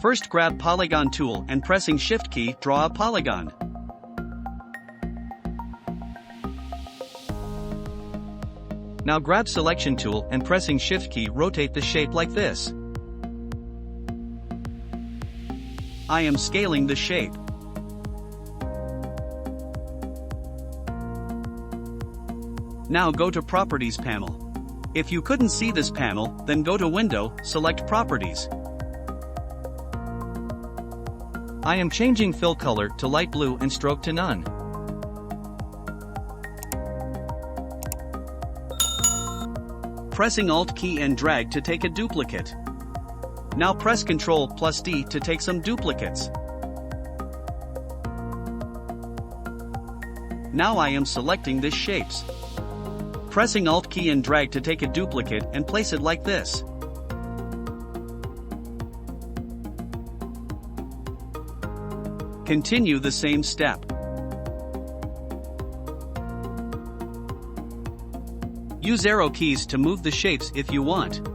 First grab Polygon tool and pressing Shift key, draw a polygon. Now grab Selection tool and pressing Shift key, rotate the shape like this. I am scaling the shape. Now go to Properties panel. If you couldn't see this panel, then go to Window, select Properties. I am changing fill color to light blue and stroke to none. Pressing Alt key and drag to take a duplicate. Now press Ctrl plus D to take some duplicates. Now I am selecting these shapes. Pressing Alt key and drag to take a duplicate and place it like this. Continue the same step. Use arrow keys to move the shapes if you want.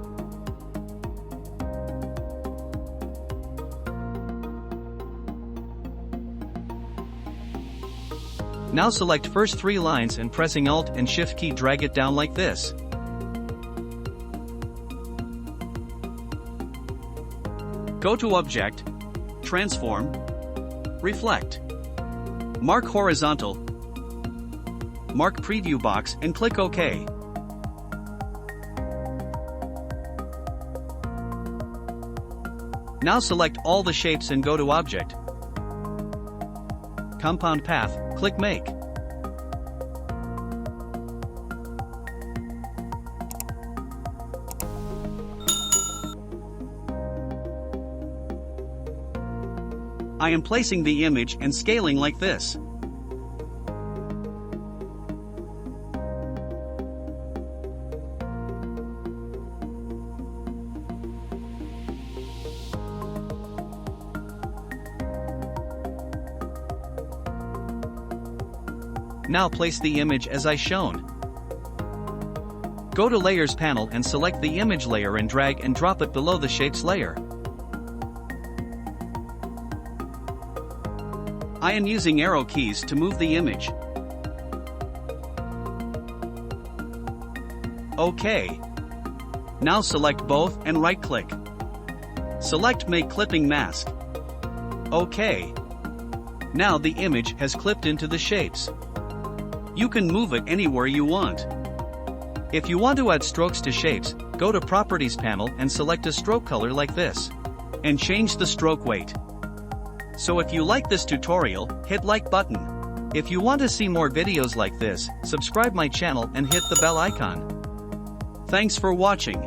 Now select first 3 lines and pressing Alt and Shift key drag it down like this. Go to Object, Transform, Reflect. Mark Horizontal. Mark Preview Box and click OK. Now select all the shapes and go to Object, Compound Path, click Make. I am placing the image and scaling like this. Now place the image as I shown. Go to Layers panel and select the image layer and drag and drop it below the shapes layer. I am using arrow keys to move the image. OK. Now select both and right-click. Select Make Clipping Mask. OK. Now the image has clipped into the shapes. You can move it anywhere you want. If you want to add strokes to shapes, go to Properties panel and select a stroke color like this. And change the stroke weight. So if you like this tutorial, hit like button. If you want to see more videos like this, subscribe my channel and hit the bell icon. Thanks for watching.